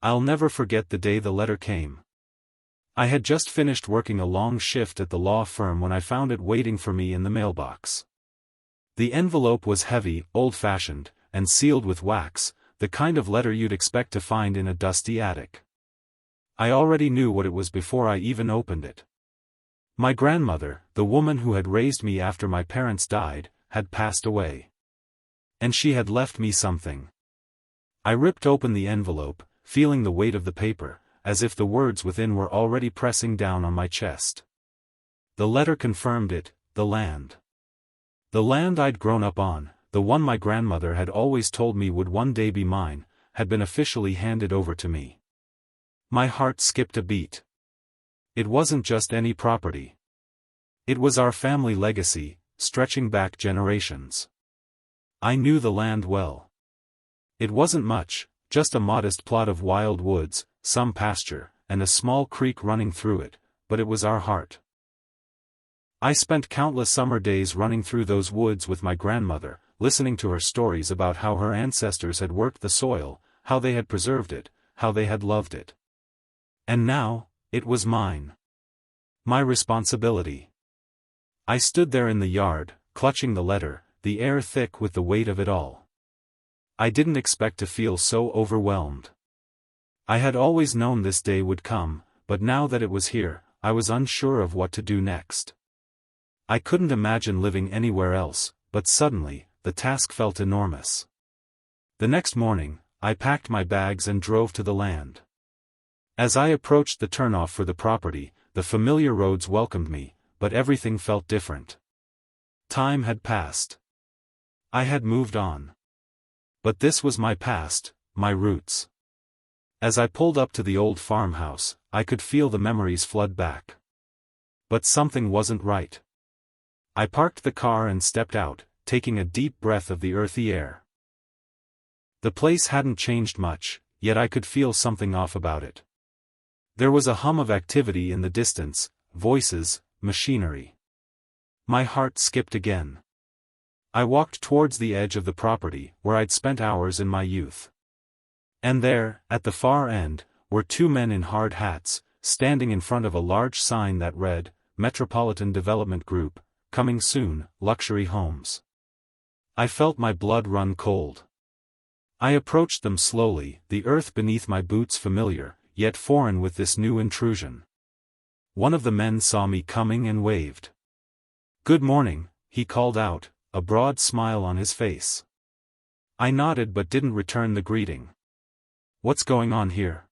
I'll never forget the day the letter came. I had just finished working a long shift at the law firm when I found it waiting for me in the mailbox. The envelope was heavy, old-fashioned, and sealed with wax, the kind of letter you'd expect to find in a dusty attic. I already knew what it was before I even opened it. My grandmother, the woman who had raised me after my parents died, had passed away. And she had left me something. I ripped open the envelope, feeling the weight of the paper, as if the words within were already pressing down on my chest. The letter confirmed it, the land. The land I'd grown up on, the one my grandmother had always told me would one day be mine, had been officially handed over to me. My heart skipped a beat. It wasn't just any property. It was our family legacy, stretching back generations. I knew the land well. It wasn't much, just a modest plot of wild woods, some pasture, and a small creek running through it, but it was our heart. I spent countless summer days running through those woods with my grandmother, listening to her stories about how her ancestors had worked the soil, how they had preserved it, how they had loved it. And now, it was mine. My responsibility. I stood there in the yard, clutching the letter, the air thick with the weight of it all. I didn't expect to feel so overwhelmed. I had always known this day would come, but now that it was here, I was unsure of what to do next. I couldn't imagine living anywhere else, but suddenly, the task felt enormous. The next morning, I packed my bags and drove to the land. As I approached the turnoff for the property, the familiar roads welcomed me, but everything felt different. Time had passed. I had moved on. But this was my past, my roots. As I pulled up to the old farmhouse, I could feel the memories flood back. But something wasn't right. I parked the car and stepped out, taking a deep breath of the earthy air. The place hadn't changed much, yet I could feel something off about it. There was a hum of activity in the distance, voices, machinery. My heart skipped again. I walked towards the edge of the property, where I'd spent hours in my youth. And there, at the far end, were two men in hard hats, standing in front of a large sign that read, Metropolitan Development Group, coming soon, luxury homes. I felt my blood run cold. I approached them slowly, the earth beneath my boots familiar, yet foreign with this new intrusion. One of the men saw me coming and waved. "Good morning," he called out, a broad smile on his face. I nodded but didn't return the greeting. "What's going on here?"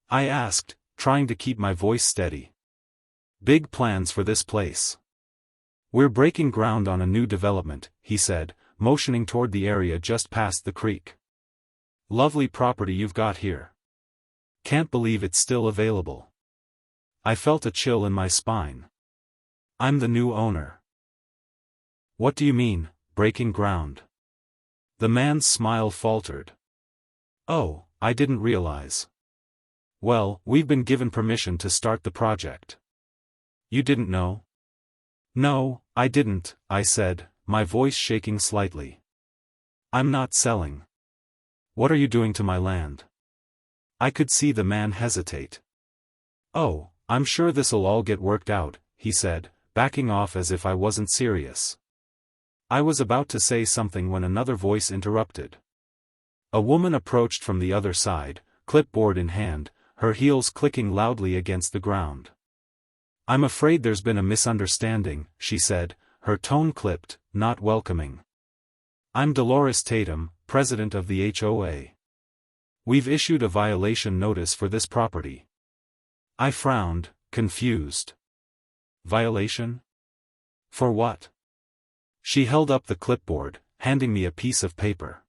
I asked, trying to keep my voice steady. "Big plans for this place. We're breaking ground on a new development," he said, motioning toward the area just past the creek. "Lovely property you've got here. Can't believe it's still available." I felt a chill in my spine. "I'm the new owner." "What do you mean, breaking ground?" The man's smile faltered. "Oh, I didn't realize." "Well, we've been given permission to start the project." "You didn't know?" "No, I didn't," I said, my voice shaking slightly. "I'm not selling." "What are you doing to my land?" I could see the man hesitate. "Oh, I'm sure this'll all get worked out," he said, backing off as if I wasn't serious. I was about to say something when another voice interrupted. A woman approached from the other side, clipboard in hand, her heels clicking loudly against the ground. "I'm afraid there's been a misunderstanding," she said, her tone clipped, not welcoming. "I'm Dolores Tatum, president of the HOA. We've issued a violation notice for this property." I frowned, confused. "Violation? For what?" She held up the clipboard, handing me a piece of paper.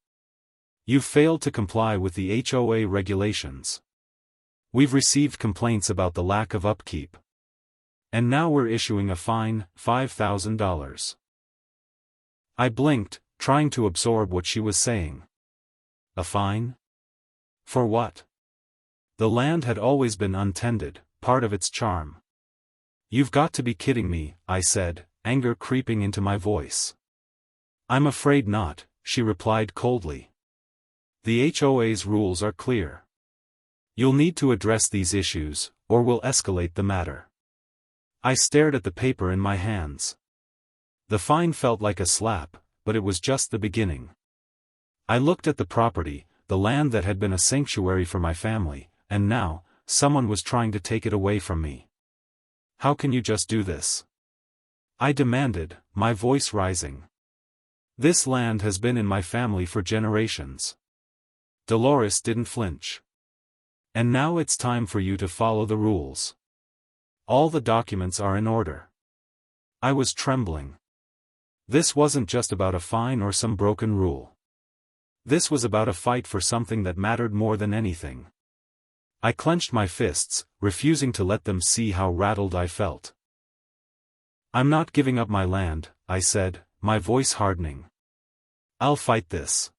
"You've failed to comply with the HOA regulations. We've received complaints about the lack of upkeep. And now we're issuing a fine, $5,000. I blinked, trying to absorb what she was saying. A fine? For what? The land had always been untended, part of its charm. "You've got to be kidding me," I said, anger creeping into my voice. "I'm afraid not," she replied coldly. "The HOA's rules are clear. You'll need to address these issues, or we'll escalate the matter. I stared at the paper in my hands. The fine felt like a slap, but it was just the beginning. I looked at the property, the land that had been a sanctuary for my family, and now, someone was trying to take it away from me. How can you just do this? I demanded, my voice rising. This land has been in my family for generations. Dolores didn't flinch. And now it's time for you to follow the rules. All the documents are in order. I was trembling. This wasn't just about a fine or some broken rule. This was about a fight for something that mattered more than anything. I clenched my fists, refusing to let them see how rattled I felt. I'm not giving up my land, I said, my voice hardening. I'll fight this.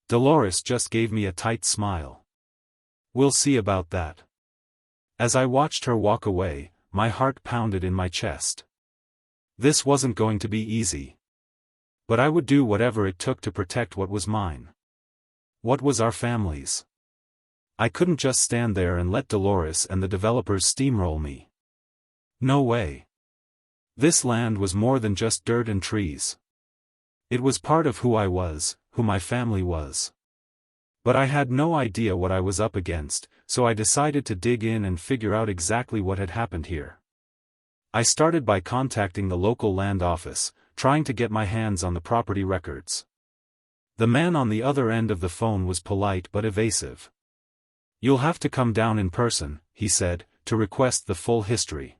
Dolores just gave me a tight smile. We'll see about that. As I watched her walk away, my heart pounded in my chest. This wasn't going to be easy. But I would do whatever it took to protect what was mine. What was our family's? I couldn't just stand there and let Dolores and the developers steamroll me. No way. This land was more than just dirt and trees. It was part of who I was, who my family was. But I had no idea what I was up against, so I decided to dig in and figure out exactly what had happened here. I started by contacting the local land office, trying to get my hands on the property records. The man on the other end of the phone was polite but evasive. You'll have to come down in person, he said, to request the full history.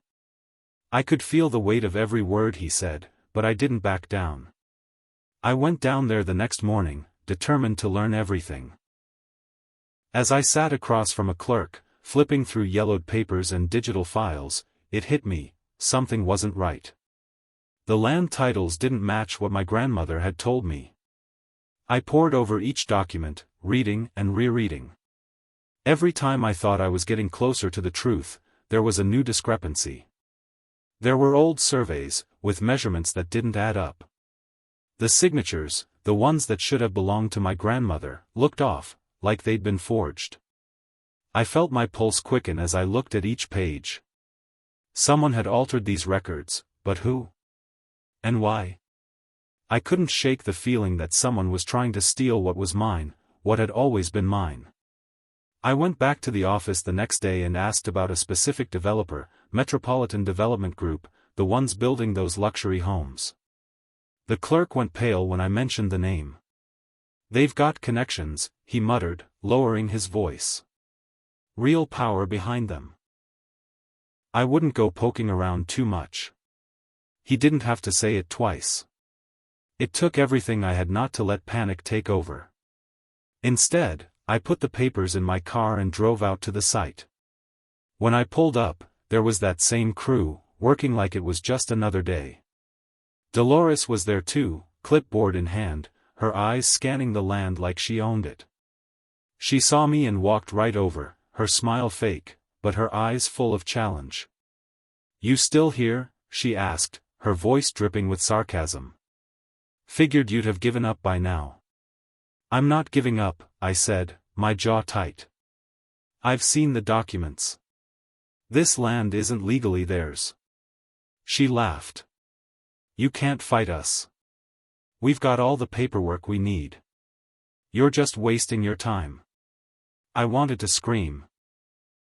I could feel the weight of every word he said, but I didn't back down. I went down there the next morning, determined to learn everything. As I sat across from a clerk, flipping through yellowed papers and digital files, it hit me, something wasn't right. The land titles didn't match what my grandmother had told me. I pored over each document, reading and rereading. Every time I thought I was getting closer to the truth, there was a new discrepancy. There were old surveys, with measurements that didn't add up. The signatures, the ones that should have belonged to my grandmother, looked off, like they'd been forged. I felt my pulse quicken as I looked at each page. Someone had altered these records, but who? And why? I couldn't shake the feeling that someone was trying to steal what was mine, what had always been mine. I went back to the office the next day and asked about a specific developer, Metropolitan Development Group, the ones building those luxury homes. The clerk went pale when I mentioned the name. They've got connections, he muttered, lowering his voice. Real power behind them. I wouldn't go poking around too much. He didn't have to say it twice. It took everything I had not to let panic take over. Instead, I put the papers in my car and drove out to the site. When I pulled up, there was that same crew, working like it was just another day. Dolores was there too, clipboard in hand, her eyes scanning the land like she owned it. She saw me and walked right over, her smile fake, but her eyes full of challenge. You still here? She asked, her voice dripping with sarcasm. Figured you'd have given up by now. I'm not giving up, I said, my jaw tight. I've seen the documents. This land isn't legally theirs. She laughed. You can't fight us. We've got all the paperwork we need. You're just wasting your time. I wanted to scream.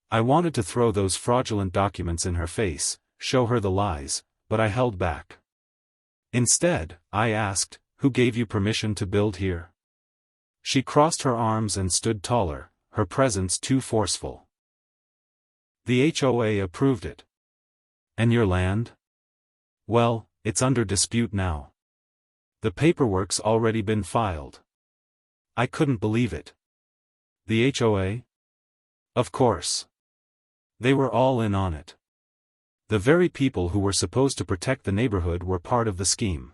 I wanted to throw those fraudulent documents in her face, show her the lies, but I held back. Instead, I asked, who gave you permission to build here? She crossed her arms and stood taller, her presence too forceful. The HOA approved it. And your land? Well, it's under dispute now. The paperwork's already been filed. I couldn't believe it. The HOA? Of course. They were all in on it. The very people who were supposed to protect the neighborhood were part of the scheme.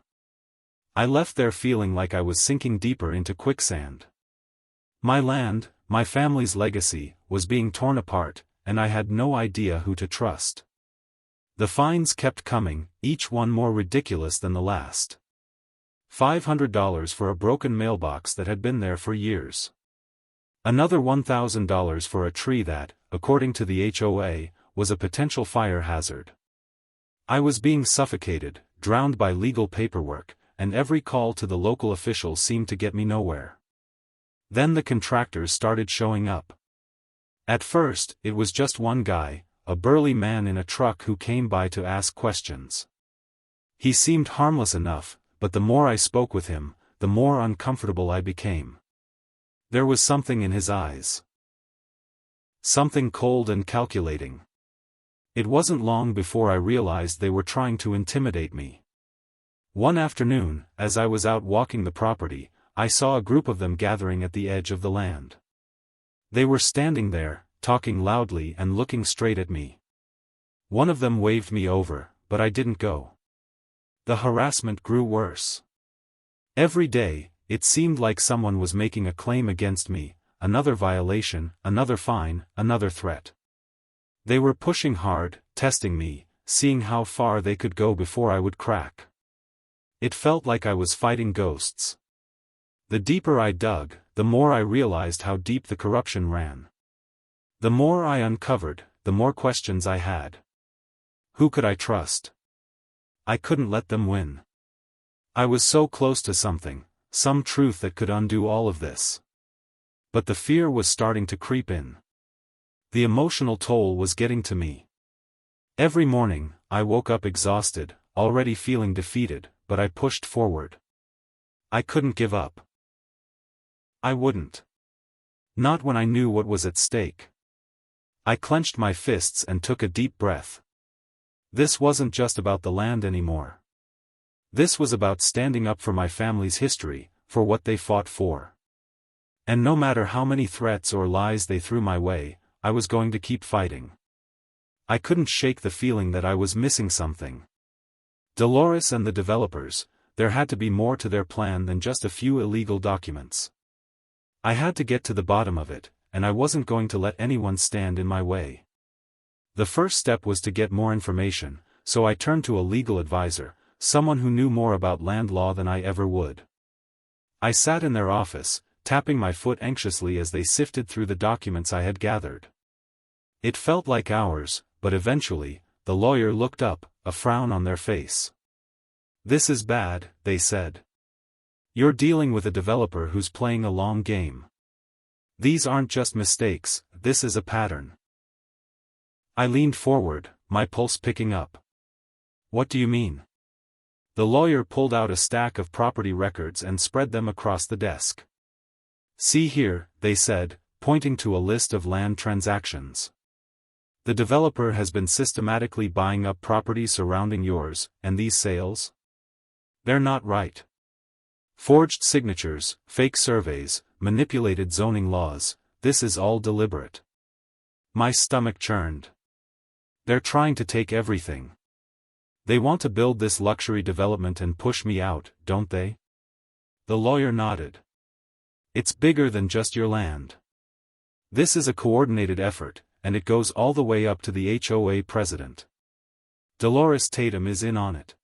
I left there feeling like I was sinking deeper into quicksand. My land, my family's legacy, was being torn apart, and I had no idea who to trust. The fines kept coming, each one more ridiculous than the last. $500 for a broken mailbox that had been there for years. Another $1,000 for a tree that, according to the HOA, was a potential fire hazard. I was being suffocated, drowned by legal paperwork, and every call to the local officials seemed to get me nowhere. Then the contractors started showing up. At first, it was just one guy, a burly man in a truck who came by to ask questions. He seemed harmless enough, but the more I spoke with him, the more uncomfortable I became. There was something in his eyes. Something cold and calculating. It wasn't long before I realized they were trying to intimidate me. One afternoon, as I was out walking the property, I saw a group of them gathering at the edge of the land. They were standing there, talking loudly and looking straight at me. One of them waved me over, but I didn't go. The harassment grew worse. Every day, it seemed like someone was making a claim against me, another violation, another fine, another threat. They were pushing hard, testing me, seeing how far they could go before I would crack. It felt like I was fighting ghosts. The deeper I dug, the more I realized how deep the corruption ran. The more I uncovered, the more questions I had. Who could I trust? I couldn't let them win. I was so close to something, some truth that could undo all of this. But the fear was starting to creep in. The emotional toll was getting to me. Every morning, I woke up exhausted, already feeling defeated, but I pushed forward. I couldn't give up. I wouldn't. Not when I knew what was at stake. I clenched my fists and took a deep breath. This wasn't just about the land anymore. This was about standing up for my family's history, for what they fought for. And no matter how many threats or lies they threw my way, I was going to keep fighting. I couldn't shake the feeling that I was missing something. Dolores and the developers, there had to be more to their plan than just a few illegal documents. I had to get to the bottom of it, and I wasn't going to let anyone stand in my way. The first step was to get more information, so I turned to a legal advisor, someone who knew more about land law than I ever would. I sat in their office, tapping my foot anxiously as they sifted through the documents I had gathered. It felt like hours, but eventually, the lawyer looked up, a frown on their face. "This is bad," they said. "You're dealing with a developer who's playing a long game. These aren't just mistakes, this is a pattern." I leaned forward, my pulse picking up. "What do you mean?" The lawyer pulled out a stack of property records and spread them across the desk. "See here," they said, pointing to a list of land transactions. "The developer has been systematically buying up properties surrounding yours, and these sales? They're not right. Forged signatures, fake surveys, manipulated zoning laws, this is all deliberate." My stomach churned. "They're trying to take everything. They want to build this luxury development and push me out, don't they?" The lawyer nodded. "It's bigger than just your land. This is a coordinated effort, and it goes all the way up to the HOA president. Dolores Tatum is in on it.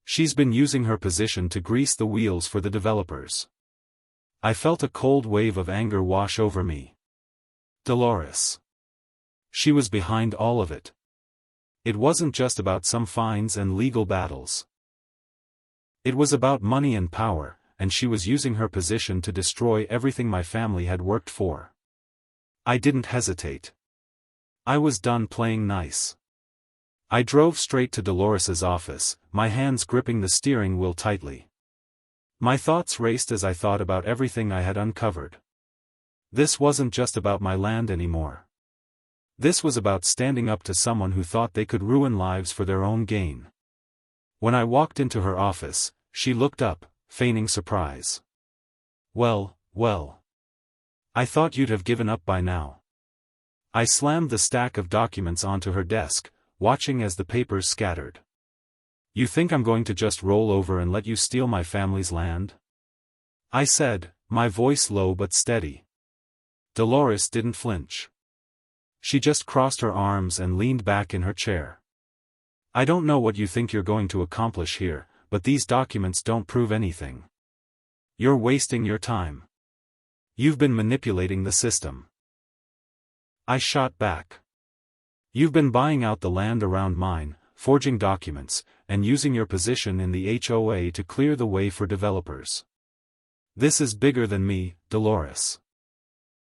She's been using her position to grease the wheels for the developers." I felt a cold wave of anger wash over me. Dolores. She was behind all of it. It wasn't just about some fines and legal battles. It was about money and power, and she was using her position to destroy everything my family had worked for. I didn't hesitate. I was done playing nice. I drove straight to Dolores's office, my hands gripping the steering wheel tightly. My thoughts raced as I thought about everything I had uncovered. This wasn't just about my land anymore. This was about standing up to someone who thought they could ruin lives for their own gain. When I walked into her office, she looked up, feigning surprise. Well. I thought you'd have given up by now." I slammed the stack of documents onto her desk, watching as the papers scattered. "You think I'm going to just roll over and let you steal my family's land?" I said, my voice low but steady. Dolores didn't flinch. She just crossed her arms and leaned back in her chair. "I don't know what you think you're going to accomplish here, but these documents don't prove anything. You're wasting your time. You've been manipulating the system. I shot back. You've been buying out the land around mine, forging documents, and using your position in the HOA to clear the way for developers. This is bigger than me, Dolores.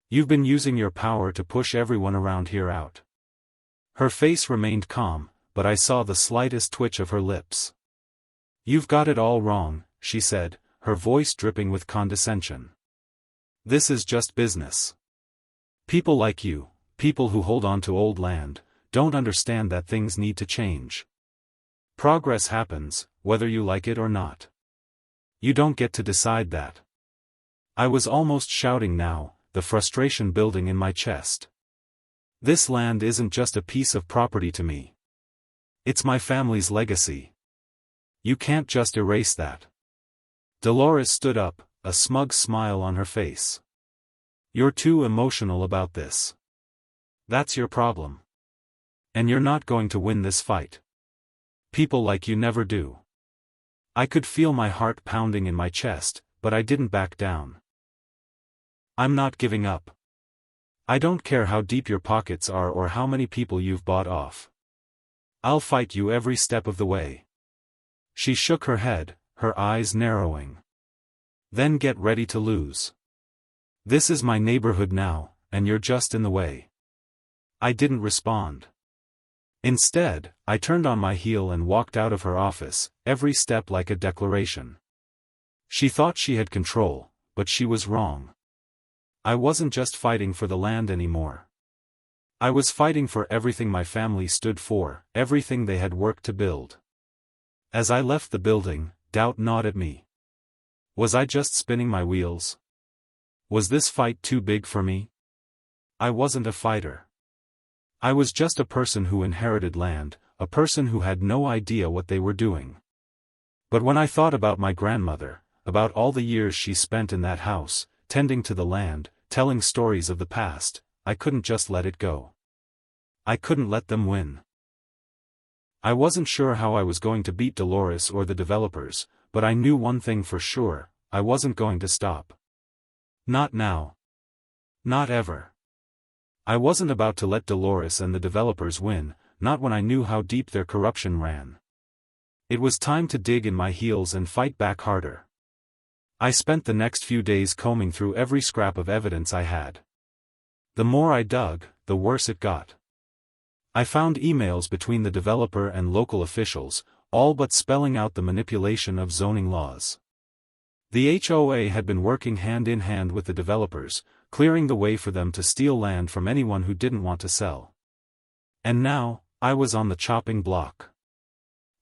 You've been using your power to push everyone around here out. Her face remained calm, but I saw the slightest twitch of her lips. You've got it all wrong, she said, her voice dripping with condescension. This is just business. People like you, people who hold on to old land, don't understand that things need to change. Progress happens, whether you like it or not. You don't get to decide that. I was almost shouting now, the frustration building in my chest. This land isn't just a piece of property to me. It's my family's legacy. You can't just erase that. Dolores stood up, a smug smile on her face. You're too emotional about this. That's your problem. And you're not going to win this fight. People like you never do. I could feel my heart pounding in my chest, but I didn't back down. I'm not giving up. I don't care how deep your pockets are or how many people you've bought off. I'll fight you every step of the way. She shook her head, her eyes narrowing. Then get ready to lose. This is my neighborhood now, and you're just in the way. I didn't respond. Instead, I turned on my heel and walked out of her office, every step like a declaration. She thought she had control, but she was wrong. I wasn't just fighting for the land anymore. I was fighting for everything my family stood for, everything they had worked to build. As I left the building, doubt gnawed at me. Was I just spinning my wheels? Was this fight too big for me? I wasn't a fighter. I was just a person who inherited land, a person who had no idea what they were doing. But when I thought about my grandmother, about all the years she spent in that house, tending to the land, telling stories of the past, I couldn't just let it go. I couldn't let them win. I wasn't sure how I was going to beat Dolores or the developers, but I knew one thing for sure, I wasn't going to stop. Not now. Not ever. I wasn't about to let Dolores and the developers win, not when I knew how deep their corruption ran. It was time to dig in my heels and fight back harder. I spent the next few days combing through every scrap of evidence I had. The more I dug, the worse it got. I found emails between the developer and local officials, all but spelling out the manipulation of zoning laws. The HOA had been working hand in hand with the developers, clearing the way for them to steal land from anyone who didn't want to sell. And now, I was on the chopping block.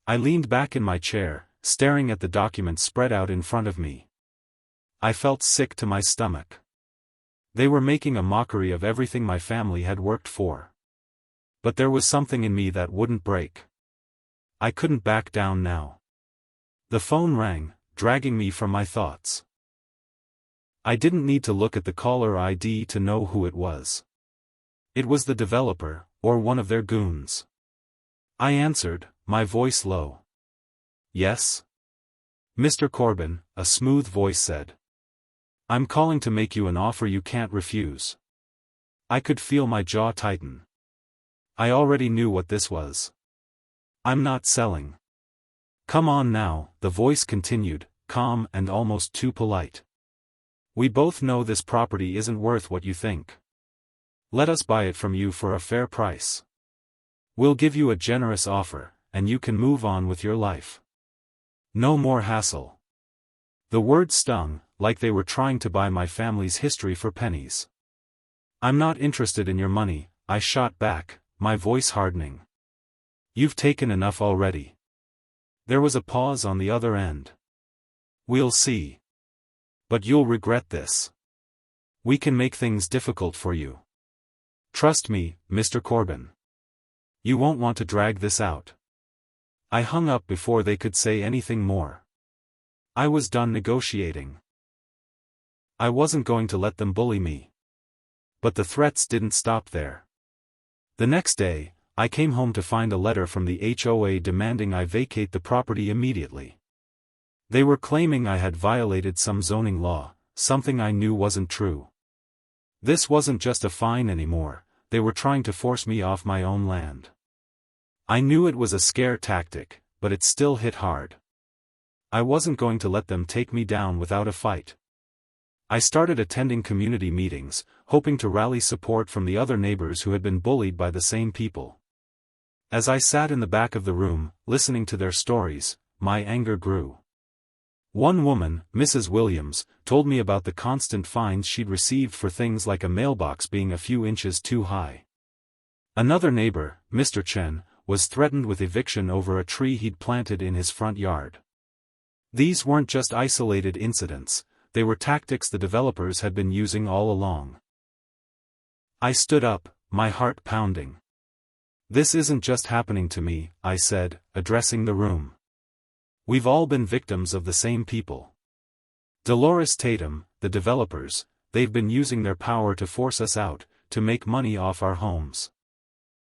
I leaned back in my chair, staring at the documents spread out in front of me. I felt sick to my stomach. They were making a mockery of everything my family had worked for. But there was something in me that wouldn't break. I couldn't back down now. The phone rang, dragging me from my thoughts. I didn't need to look at the caller ID to know who it was. It was the developer, or one of their goons. I answered, my voice low. Yes? Mr. Corbin, a smooth voice said. I'm calling to make you an offer you can't refuse. I could feel my jaw tighten. I already knew what this was. I'm not selling. Come on now, the voice continued, calm and almost too polite. We both know this property isn't worth what you think. Let us buy it from you for a fair price. We'll give you a generous offer, and you can move on with your life. No more hassle. The words stung, like they were trying to buy my family's history for pennies. I'm not interested in your money, I shot back, my voice hardening. You've taken enough already. There was a pause on the other end. We'll see. But you'll regret this. We can make things difficult for you. Trust me, Mr. Corbin. You won't want to drag this out. I hung up before they could say anything more. I was done negotiating. I wasn't going to let them bully me. But the threats didn't stop there. The next day, I came home to find a letter from the HOA demanding I vacate the property immediately. They were claiming I had violated some zoning law, something I knew wasn't true. This wasn't just a fine anymore, they were trying to force me off my own land. I knew it was a scare tactic, but it still hit hard. I wasn't going to let them take me down without a fight. I started attending community meetings, hoping to rally support from the other neighbors who had been bullied by the same people. As I sat in the back of the room, listening to their stories, my anger grew. One woman, Mrs. Williams, told me about the constant fines she'd received for things like a mailbox being a few inches too high. Another neighbor, Mr. Chen, was threatened with eviction over a tree he'd planted in his front yard. These weren't just isolated incidents, they were tactics the developers had been using all along. I stood up, my heart pounding. This isn't just happening to me, I said, addressing the room. We've all been victims of the same people. Dolores, Tatum, the developers, they've been using their power to force us out, to make money off our homes.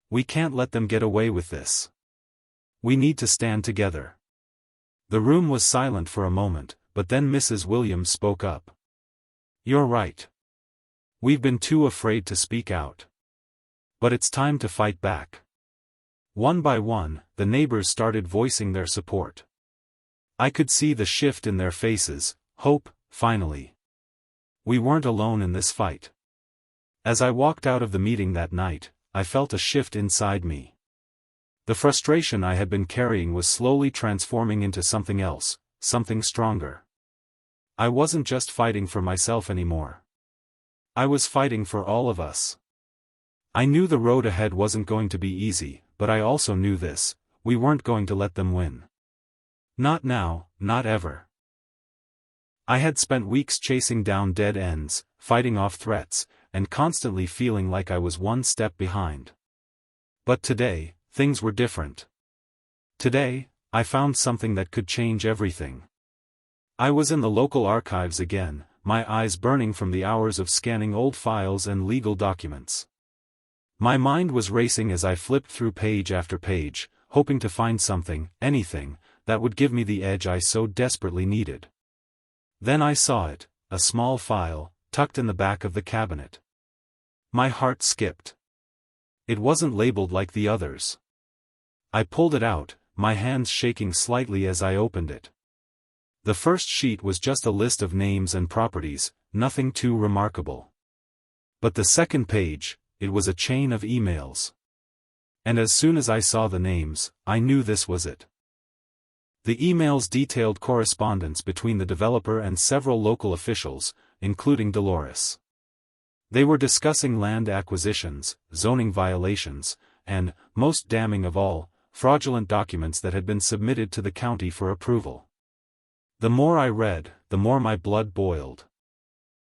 We can't let them get away with this. We need to stand together. The room was silent for a moment, but then Mrs. Williams spoke up. You're right. We've been too afraid to speak out. But it's time to fight back. One by one, the neighbors started voicing their support. I could see the shift in their faces, hope, finally. We weren't alone in this fight. As I walked out of the meeting that night, I felt a shift inside me. The frustration I had been carrying was slowly transforming into something else, something stronger. I wasn't just fighting for myself anymore. I was fighting for all of us. I knew the road ahead wasn't going to be easy, but I also knew this: we weren't going to let them win. Not now, not ever. I had spent weeks chasing down dead ends, fighting off threats, and constantly feeling like I was one step behind. But today, things were different. Today, I found something that could change everything. I was in the local archives again, my eyes burning from the hours of scanning old files and legal documents. My mind was racing as I flipped through page after page, hoping to find something, anything, that would give me the edge I so desperately needed. Then I saw it, a small file, tucked in the back of the cabinet. My heart skipped. It wasn't labeled like the others. I pulled it out, my hands shaking slightly as I opened it. The first sheet was just a list of names and properties, nothing too remarkable. But the second page, it was a chain of emails. And as soon as I saw the names, I knew this was it. The emails detailed correspondence between the developer and several local officials, including Dolores. They were discussing land acquisitions, zoning violations, and, most damning of all, fraudulent documents that had been submitted to the county for approval. The more I read, the more my blood boiled.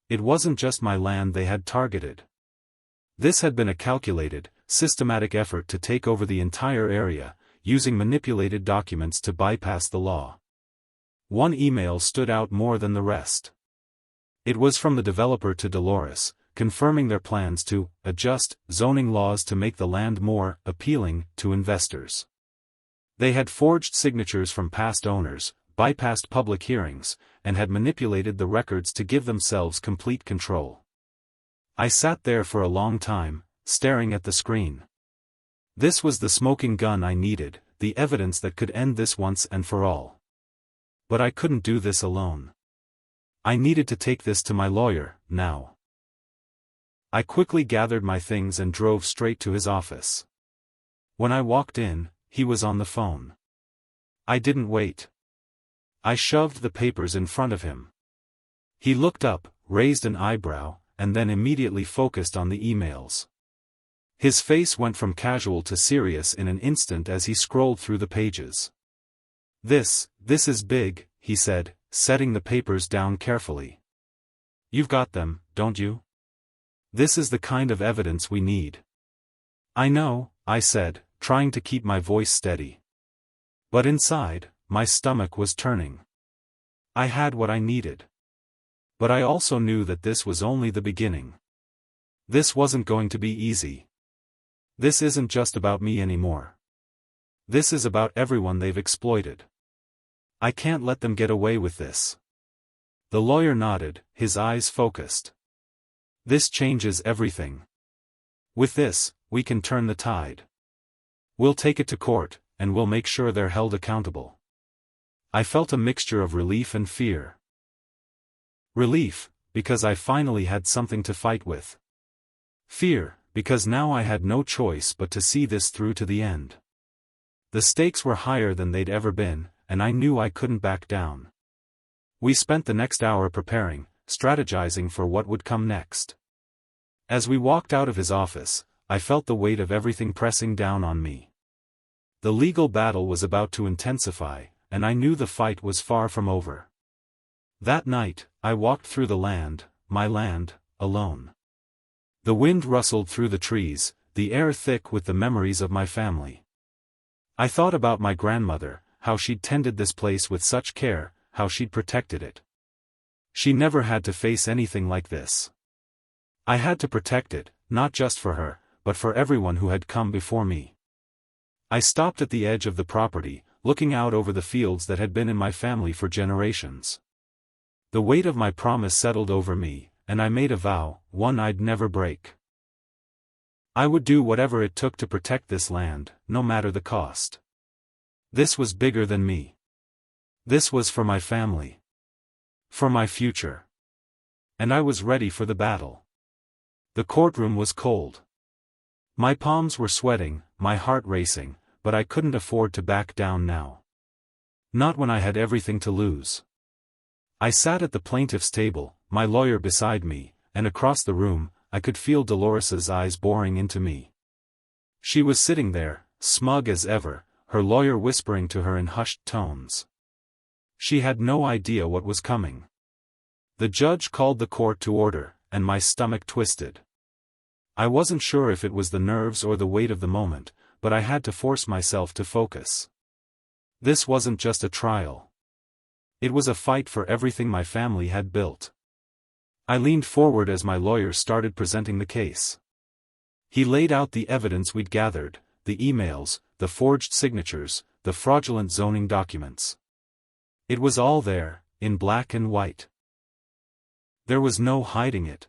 It wasn't just my land they had targeted. This had been a calculated, systematic effort to take over the entire area, using manipulated documents to bypass the law. One email stood out more than the rest. It was from the developer to Dolores, confirming their plans to adjust zoning laws to make the land more appealing to investors. They had forged signatures from past owners, bypassed public hearings, and had manipulated the records to give themselves complete control. I sat there for a long time, staring at the screen. This was the smoking gun I needed, the evidence that could end this once and for all. But I couldn't do this alone. I needed to take this to my lawyer, now. I quickly gathered my things and drove straight to his office. When I walked in, he was on the phone. I didn't wait. I shoved the papers in front of him. He looked up, raised an eyebrow, and then immediately focused on the emails. His face went from casual to serious in an instant as he scrolled through the pages. This is big," he said, setting the papers down carefully. "You've got them, don't you? This is the kind of evidence we need." "I know," I said, trying to keep my voice steady. But inside, my stomach was turning. I had what I needed. But I also knew that this was only the beginning. This wasn't going to be easy. This isn't just about me anymore. This is about everyone they've exploited. I can't let them get away with this. The lawyer nodded, his eyes focused. This changes everything. With this, we can turn the tide. We'll take it to court, and we'll make sure they're held accountable." I felt a mixture of relief and fear. Relief, because I finally had something to fight with. Fear, because now I had no choice but to see this through to the end. The stakes were higher than they'd ever been, and I knew I couldn't back down. We spent the next hour preparing, strategizing for what would come next. As we walked out of his office, I felt the weight of everything pressing down on me. The legal battle was about to intensify, and I knew the fight was far from over. That night, I walked through the land, my land, alone. The wind rustled through the trees, the air thick with the memories of my family. I thought about my grandmother, how she'd tended this place with such care, how she'd protected it. She never had to face anything like this. I had to protect it, not just for her, but for everyone who had come before me. I stopped at the edge of the property, looking out over the fields that had been in my family for generations. The weight of my promise settled over me, and I made a vow, one I'd never break. I would do whatever it took to protect this land, no matter the cost. This was bigger than me. This was for my family. For my future. And I was ready for the battle. The courtroom was cold. My palms were sweating, my heart racing, but I couldn't afford to back down now. Not when I had everything to lose. I sat at the plaintiff's table, my lawyer beside me, and across the room, I could feel Dolores's eyes boring into me. She was sitting there, smug as ever, her lawyer whispering to her in hushed tones. She had no idea what was coming. The judge called the court to order, and my stomach twisted. I wasn't sure if it was the nerves or the weight of the moment, but I had to force myself to focus. This wasn't just a trial. It was a fight for everything my family had built. I leaned forward as my lawyer started presenting the case. He laid out the evidence we'd gathered, the emails, the forged signatures, the fraudulent zoning documents. It was all there, in black and white. There was no hiding it.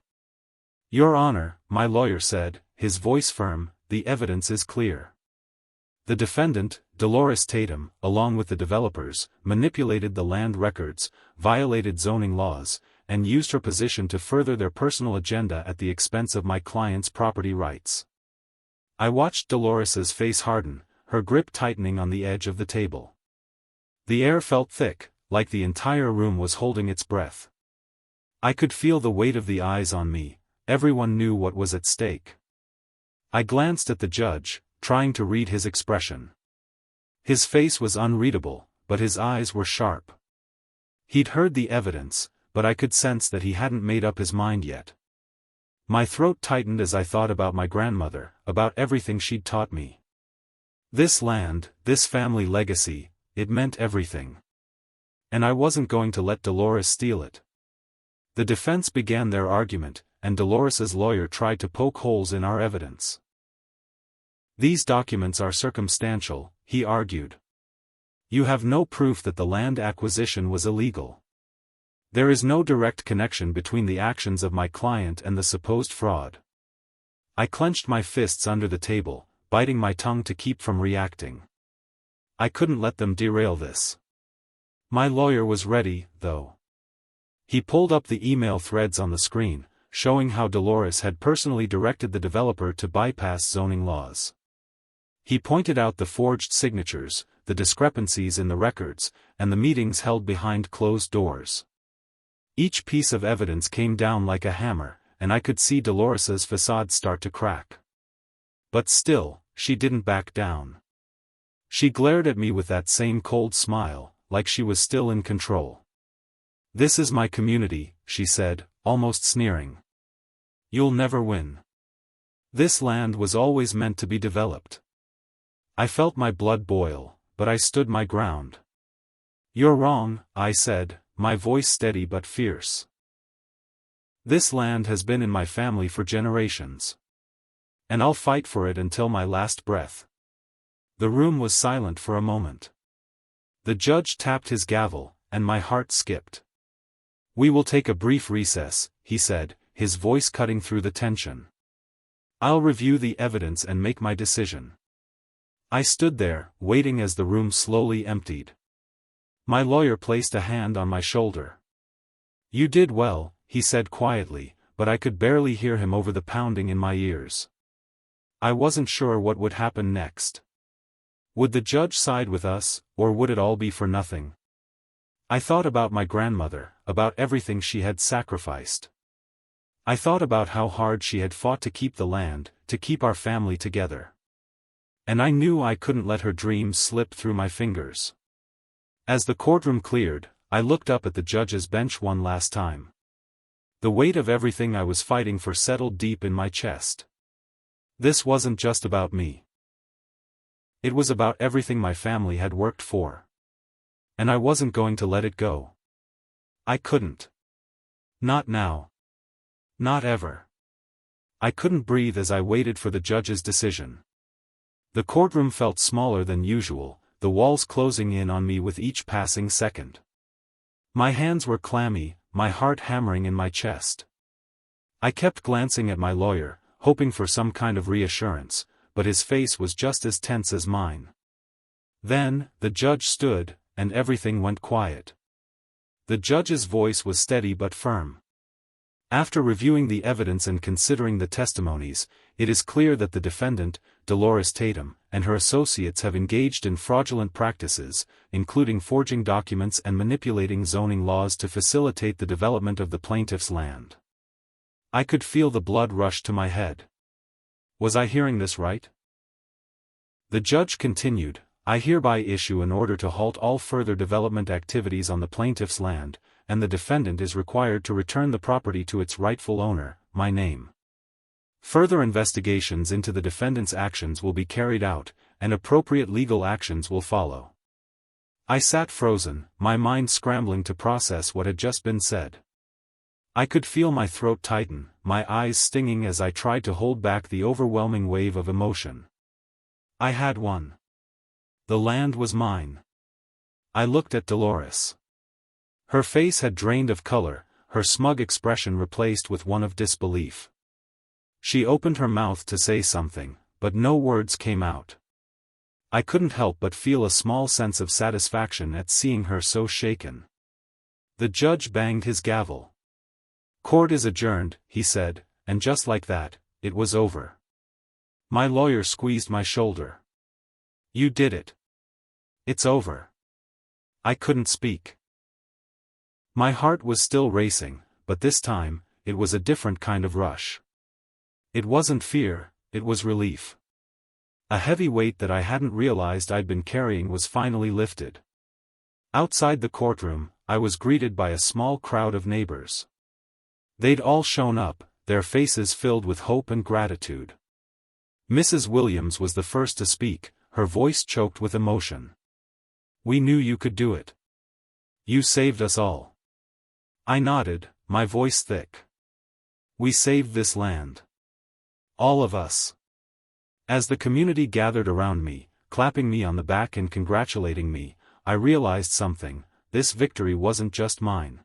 "Your Honor," my lawyer said, his voice firm, "the evidence is clear. The defendant, Dolores Tatum, along with the developers, manipulated the land records, violated zoning laws, and used her position to further their personal agenda at the expense of my client's property rights." I watched Dolores's face harden, her grip tightening on the edge of the table. The air felt thick, like the entire room was holding its breath. I could feel the weight of the eyes on me, everyone knew what was at stake. I glanced at the judge, trying to read his expression. His face was unreadable, but his eyes were sharp. He'd heard the evidence, but I could sense that he hadn't made up his mind yet. My throat tightened as I thought about my grandmother, about everything she'd taught me. This land, this family legacy, it meant everything. And I wasn't going to let Dolores steal it. The defense began their argument, and Dolores's lawyer tried to poke holes in our evidence. "These documents are circumstantial," he argued. "You have no proof that the land acquisition was illegal. There is no direct connection between the actions of my client and the supposed fraud." I clenched my fists under the table, biting my tongue to keep from reacting. I couldn't let them derail this. My lawyer was ready, though. He pulled up the email threads on the screen, showing how Dolores had personally directed the developer to bypass zoning laws. He pointed out the forged signatures, the discrepancies in the records, and the meetings held behind closed doors. Each piece of evidence came down like a hammer, and I could see Dolores's facade start to crack. But still, she didn't back down. She glared at me with that same cold smile, like she was still in control. "This is my community," she said, almost sneering. "You'll never win. This land was always meant to be developed." I felt my blood boil, but I stood my ground. "You're wrong," I said, my voice steady but fierce. "This land has been in my family for generations. And I'll fight for it until my last breath." The room was silent for a moment. The judge tapped his gavel, and my heart skipped. "We will take a brief recess," he said, his voice cutting through the tension. "I'll review the evidence and make my decision." I stood there, waiting as the room slowly emptied. My lawyer placed a hand on my shoulder. "You did well," he said quietly, but I could barely hear him over the pounding in my ears. I wasn't sure what would happen next. Would the judge side with us, or would it all be for nothing? I thought about my grandmother, about everything she had sacrificed. I thought about how hard she had fought to keep the land, to keep our family together. And I knew I couldn't let her dreams slip through my fingers. As the courtroom cleared, I looked up at the judge's bench one last time. The weight of everything I was fighting for settled deep in my chest. This wasn't just about me. It was about everything my family had worked for. And I wasn't going to let it go. I couldn't. Not now. Not ever. I couldn't breathe as I waited for the judge's decision. The courtroom felt smaller than usual, the walls closing in on me with each passing second. My hands were clammy, my heart hammering in my chest. I kept glancing at my lawyer, hoping for some kind of reassurance, but his face was just as tense as mine. Then, the judge stood, and everything went quiet. The judge's voice was steady but firm. "After reviewing the evidence and considering the testimonies, it is clear that the defendant, Dolores Tatum, and her associates have engaged in fraudulent practices, including forging documents and manipulating zoning laws to facilitate the development of the plaintiff's land." I could feel the blood rush to my head. Was I hearing this right? The judge continued, "I hereby issue an order to halt all further development activities on the plaintiff's land, and the defendant is required to return the property to its rightful owner, my name. Further investigations into the defendant's actions will be carried out, and appropriate legal actions will follow." I sat frozen, my mind scrambling to process what had just been said. I could feel my throat tighten, my eyes stinging as I tried to hold back the overwhelming wave of emotion. I had won. The land was mine. I looked at Dolores. Her face had drained of color, her smug expression replaced with one of disbelief. She opened her mouth to say something, but no words came out. I couldn't help but feel a small sense of satisfaction at seeing her so shaken. The judge banged his gavel. "Court is adjourned," he said, and just like that, it was over. My lawyer squeezed my shoulder. "You did it. It's over." I couldn't speak. My heart was still racing, but this time, it was a different kind of rush. It wasn't fear, it was relief. A heavy weight that I hadn't realized I'd been carrying was finally lifted. Outside the courtroom, I was greeted by a small crowd of neighbors. They'd all shown up, their faces filled with hope and gratitude. Mrs. Williams was the first to speak, her voice choked with emotion. "We knew you could do it. You saved us all." I nodded, my voice thick. "We saved this land. All of us." As the community gathered around me, clapping me on the back and congratulating me, I realized something: this victory wasn't just mine.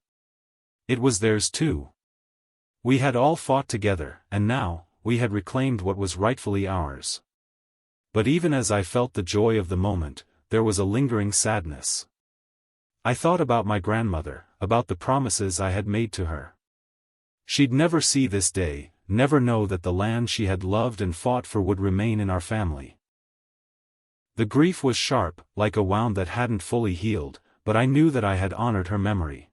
It was theirs too. We had all fought together, and now, we had reclaimed what was rightfully ours. But even as I felt the joy of the moment, there was a lingering sadness. I thought about my grandmother, about the promises I had made to her. She'd never see this day, never know that the land she had loved and fought for would remain in our family. The grief was sharp, like a wound that hadn't fully healed, but I knew that I had honored her memory.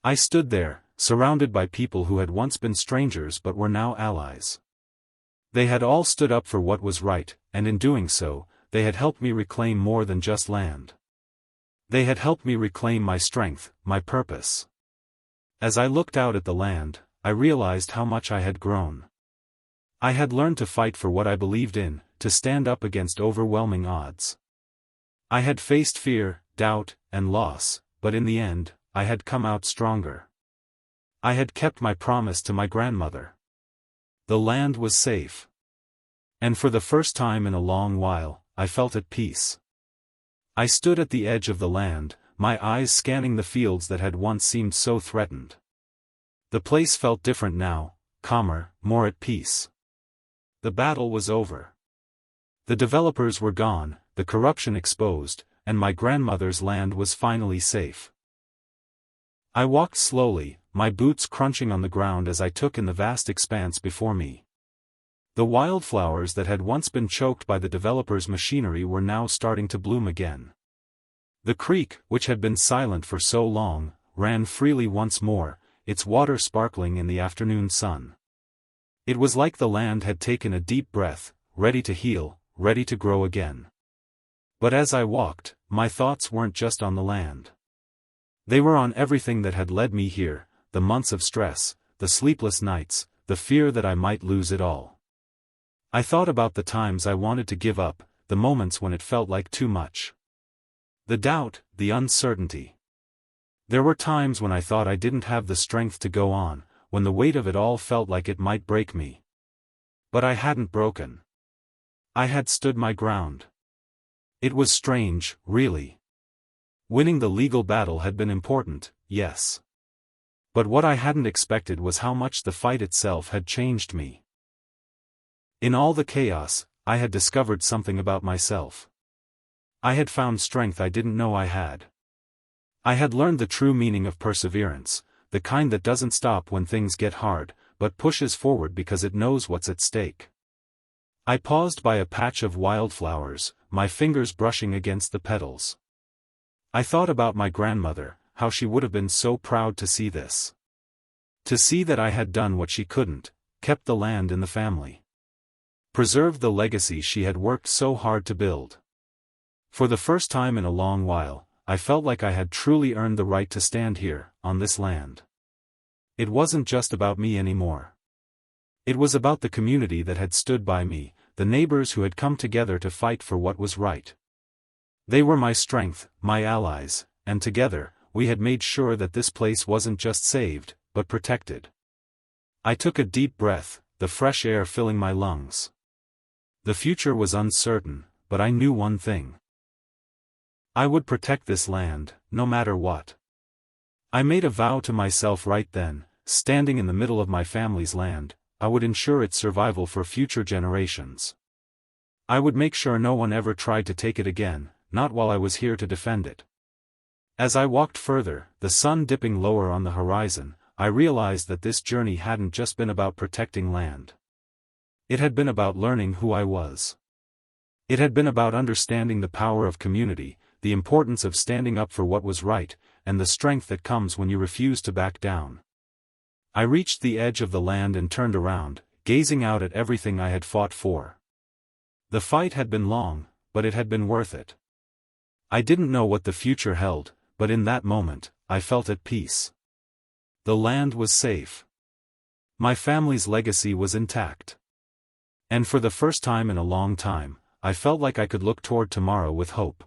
I stood there, surrounded by people who had once been strangers but were now allies. They had all stood up for what was right, and in doing so, they had helped me reclaim more than just land. They had helped me reclaim my strength, my purpose. As I looked out at the land, I realized how much I had grown. I had learned to fight for what I believed in, to stand up against overwhelming odds. I had faced fear, doubt, and loss, but in the end, I had come out stronger. I had kept my promise to my grandmother. The land was safe. And for the first time in a long while, I felt at peace. I stood at the edge of the land, my eyes scanning the fields that had once seemed so threatened. The place felt different now, calmer, more at peace. The battle was over. The developers were gone, the corruption exposed, and my grandmother's land was finally safe. I walked slowly, my boots crunching on the ground as I took in the vast expanse before me. The wildflowers that had once been choked by the developers' machinery were now starting to bloom again. The creek, which had been silent for so long, ran freely once more, its water sparkling in the afternoon sun. It was like the land had taken a deep breath, ready to heal, ready to grow again. But as I walked, my thoughts weren't just on the land. They were on everything that had led me here, the months of stress, the sleepless nights, the fear that I might lose it all. I thought about the times I wanted to give up, the moments when it felt like too much. The doubt, the uncertainty. There were times when I thought I didn't have the strength to go on, when the weight of it all felt like it might break me. But I hadn't broken. I had stood my ground. It was strange, really. Winning the legal battle had been important, yes. But what I hadn't expected was how much the fight itself had changed me. In all the chaos, I had discovered something about myself. I had found strength I didn't know I had. I had learned the true meaning of perseverance, the kind that doesn't stop when things get hard, but pushes forward because it knows what's at stake. I paused by a patch of wildflowers, my fingers brushing against the petals. I thought about my grandmother, how she would have been so proud to see this. To see that I had done what she couldn't, kept the land in the family. Preserved the legacy she had worked so hard to build. For the first time in a long while, I felt like I had truly earned the right to stand here, on this land. It wasn't just about me anymore. It was about the community that had stood by me, the neighbors who had come together to fight for what was right. They were my strength, my allies, and together, we had made sure that this place wasn't just saved, but protected. I took a deep breath, the fresh air filling my lungs. The future was uncertain, but I knew one thing. I would protect this land, no matter what. I made a vow to myself right then, standing in the middle of my family's land, I would ensure its survival for future generations. I would make sure no one ever tried to take it again, not while I was here to defend it. As I walked further, the sun dipping lower on the horizon, I realized that this journey hadn't just been about protecting land. It had been about learning who I was. It had been about understanding the power of community, the importance of standing up for what was right, and the strength that comes when you refuse to back down. I reached the edge of the land and turned around, gazing out at everything I had fought for. The fight had been long, but it had been worth it. I didn't know what the future held, but in that moment, I felt at peace. The land was safe. My family's legacy was intact. And for the first time in a long time, I felt like I could look toward tomorrow with hope.